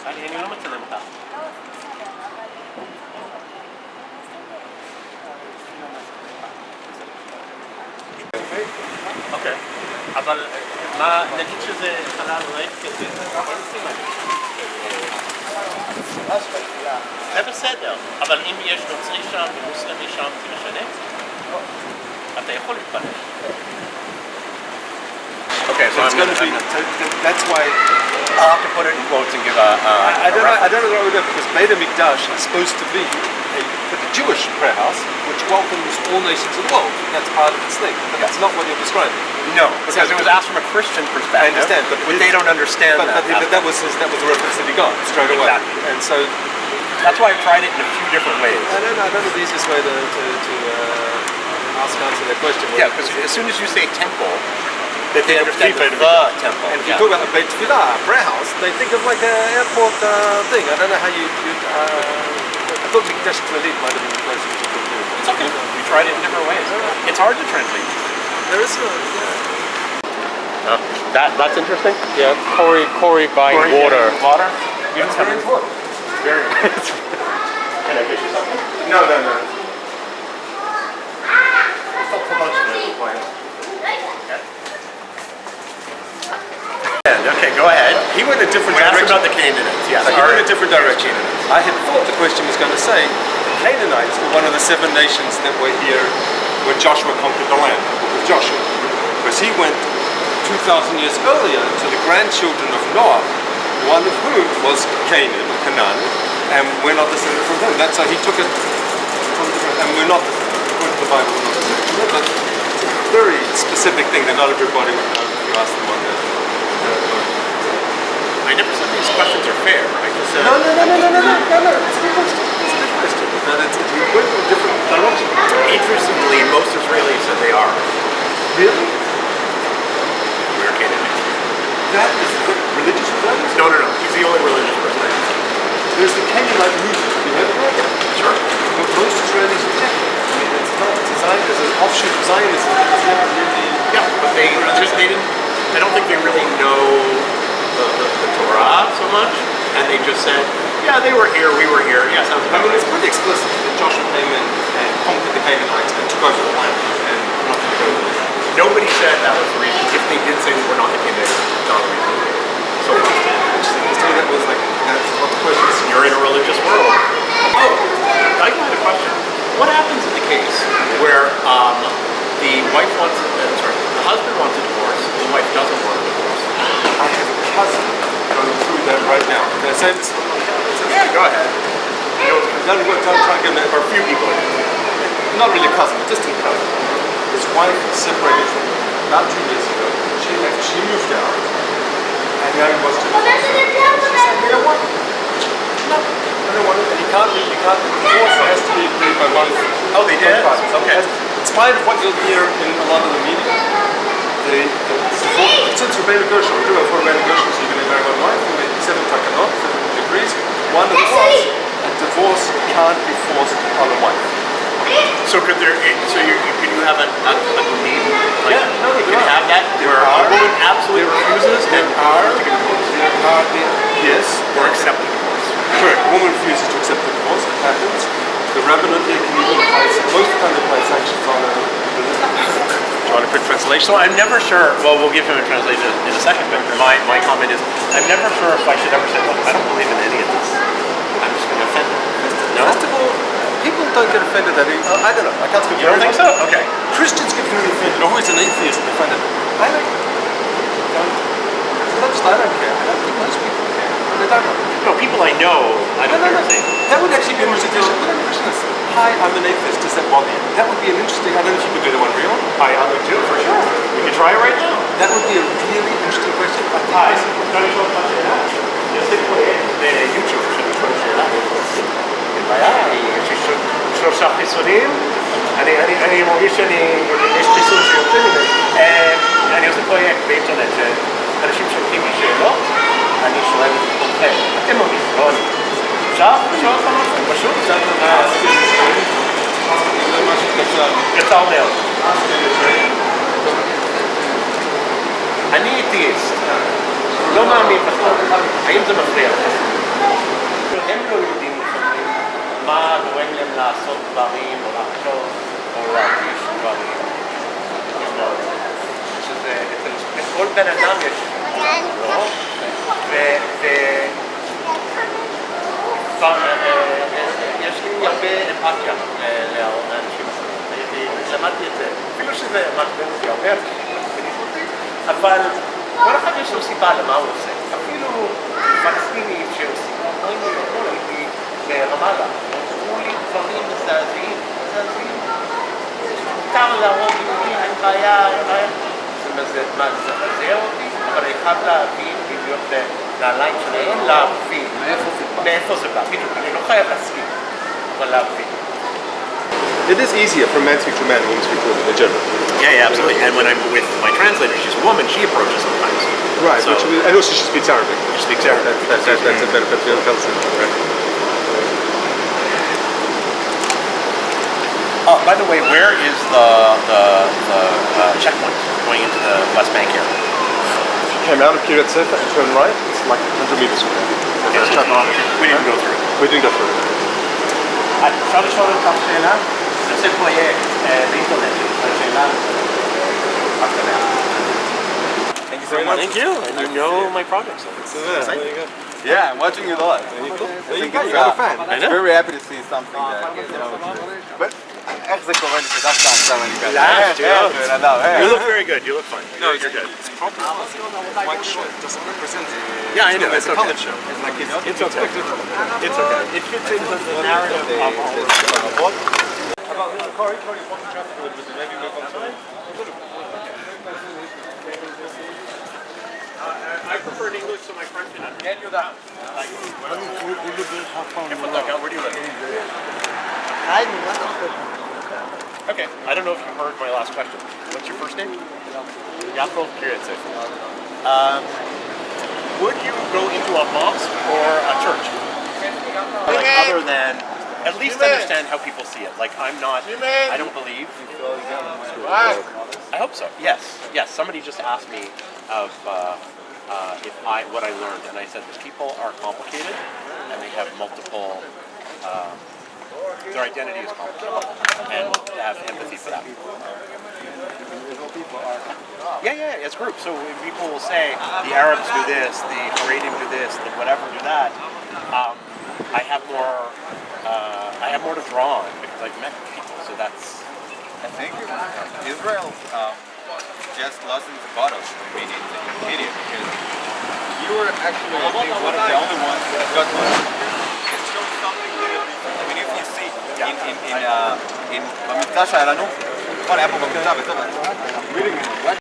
אני לא מצלם אותך. אוקיי, אבל מה, נגיד שזה חלל ריק כזה, אין סימן. זה בסדר, אבל אם יש נוצרי שם ומוסלמי שם, זה משנה? אתה יכול להתפלל. Okay, so it's going to be. That's why I'll have to put it in quotes and give a. I don't know what because Beit HaMikdash is supposed to be for the Jewish prayer house, which welcomes all nations of the world. That's part of its thing, but that's not what you're describing. No, because it was asked from a Christian perspective. I understand, but they don't understand that. But that was the reference that he got straight away. Exactly. And so that's why I've tried it in a few different ways. I don't know the easiest way to answer that question. Yeah, because as soon as you say temple, that they understand the temple. And if you talk about a Beit Tefillah, a prayer house, they think of like an airport thing. I don't know how you I thought Mikdash Klalid might have been the closest you could do. It's okay. We tried it in different ways. It's hard to translate. There is That's interesting. Yeah, Corey buying water. Water? That's very important. Very important. Can I get you something? No. It's not promotion at this point. Okay, go ahead. He went a different direction. direction. About the Canaanites, yes. So he went a different direction. I had thought the question was going to say the Canaanites were one of the 7 nations that were here when Joshua conquered the land, the book of Joshua. Because he went 2,000 years earlier to the grandchildren of Noah, one of whom was Canaan, Canaan, and we're not descended from them. That's how he took it from different, and we're not descended. According to the Bible, we're not descended. But it's a very specific thing that not everybody would know if you ask them on that. I never said these questions are fair. I just said... No. It's a good question. But we went in a different direction. Interestingly, most Israelis said they are. Really? We're Canaanites. That is religious Israelis? No. He's the only religious person. There's the Canaanite movement. Have you heard of that? Sure. But most Israelis reject it. I mean, it's not designed as an offshoot of Zionism. It's never really... Yeah, but they didn't... I don't think they really know the Torah so much, and they just said, yeah, they were here, we were here. Yeah, sounds about right. It's pretty explicit that Joshua came in and conquered the Canaanites and took over the land and not the Canaanites. Nobody said that was the reason. If they did say we're not the Canaanites, it's not the reason. So that was like, that's what the question is. You're in a religious world. Oh, I had a question. What happens in the case where the wife wants, the husband wants a divorce, the wife doesn't want a divorce? I have a cousin going through that right now. Can I say this? Yeah, go ahead. I'm trying to get a few people. Not really a cousin, but distant cousin. His wife separated from him about 2 years ago. She moved out, and now he wants to divorce. She said, you know what? No, I don't want it. And you can't. Divorce has to be agreed by one. Oh, they did? Okay. In spite of what you'll hear in a lot of the media, since Rabbeinu Gershon, we do have 4 Rabbeinu Gershon, so you can marry one wife, and 7 takanot, 7 degrees. One of the was a divorce can't be forced on a wife. So could you have a lead? Like, yeah, no, you can have that where a woman absolutely refuses there are yes, or accept the divorce. Correct. A woman refuses to accept the divorce. It happens. The rabbinate can even apply, most of the time they apply sanctions on a quick translation. So I'm never sure, well, we'll give him a translation in a second, but my comment is, I'm never sure if I should ever say, look, I don't believe in any of this. I'm just going to offend him. No? First of all, people don't get offended at it. I don't know. I can't speak. You don't think so? Okay. Christians get really offended. Always an atheist offended. I don't care. I don't think most people care. They don't know. No, people I know, I don't know. That would actually be an interesting question. Hi, I'm an atheist. Does that bother you? That would be an interesting. I don't know if you could do the one real. I would do for sure. We can try it right now. That would be a really interesting question. Hi. YouTube יש 3 חיסונים, אני מרגיש יש חיסון שיוצא ממנו. אני עושה פרויקט באינטרנט שאנשים שולחים לי שאלות, אני שואל אתכם, אתם מרגישים, לא אני. אפשר לשאול אותך משהו? פשוט? קצר מאוד. אני אתאיסט, לא מאמין בכלל. האם זה מפריע לך? הם לא יודעים לפעמים מה גורם להם לעשות דברים או לחשוב או להרגיש דברים. שזה, לכל בן אדם יש לא? יש לי הרבה אמפתיה לאנשים אחרים. למדתי את זה, אפילו שזה מעצבן אותי הרבה, אבל כל אחד יש לו סיבה למה הוא עושה. אפילו פלסטינים שעושים, הייתי ברמאללה, אמרו לי דברים מזעזעים. מותר להרוג יהודים, אין בעיה. זה מזעזע אותי, אבל אני חייב להבין, בדיוק לנעליים שלהם, להבין מאיפה זה בא. בדיוק, אני לא חייב להסכים, אבל להבין. It is easier for man to speak to man and woman to speak to a German. Yeah, absolutely. And when I'm with my translator, she's a woman, she approaches sometimes. Right, so, and also she speaks Arabic. She speaks Arabic. That's a benefit for the Palestinians, right? By the way, where is the checkpoint going into the West Bank here? You came out of Illit September and turned right, it's like 100 meters from there. We didn't go through it. We didn't go through it. אפשר לשאול אותך שאלה? אני עושה פרויקט באינטרנט, שאלה. Thank you so much. Thank you, and you know my project, so it's There you go. Yeah, I'm watching you live. You got a fan. I'm very happy to see something that, but איך זה קורה לי שדווקא עכשיו אני כזה? You look very good, you look fine. No, you're good. It's probably white shirt doesn't represent it. Yeah, I know, it's okay. Colored shirt. It's okay. It's okay. It fits into the narrative of all of this. About the car, you want the traffic a little bit, maybe move on to it. I prefer English, so my French is not. Can you that? Where do you live? Okay, I don't know if you heard my last question. What's your first name? Yaakov Kiryatsev. Would you go into a mosque or a church? Like, other than, at least understand how people see it. Like, I'm not, I don't believe. I hope so. Yes. Somebody just asked me of what I learned, and I said that people are complicated, and they have multiple. Their identity is complicated, and to have empathy for that. Yeah, it's groups. So people will say the Arabs do this, the Iranian do this, the whatever do that. I have more to draw on because I've met people. So that's. I think Israel just lost its bottom in media because you were actually I think one of the only ones that got one. It shows something that when if you see in במבצע שהיה לנו, נכון, היה פה במבצע,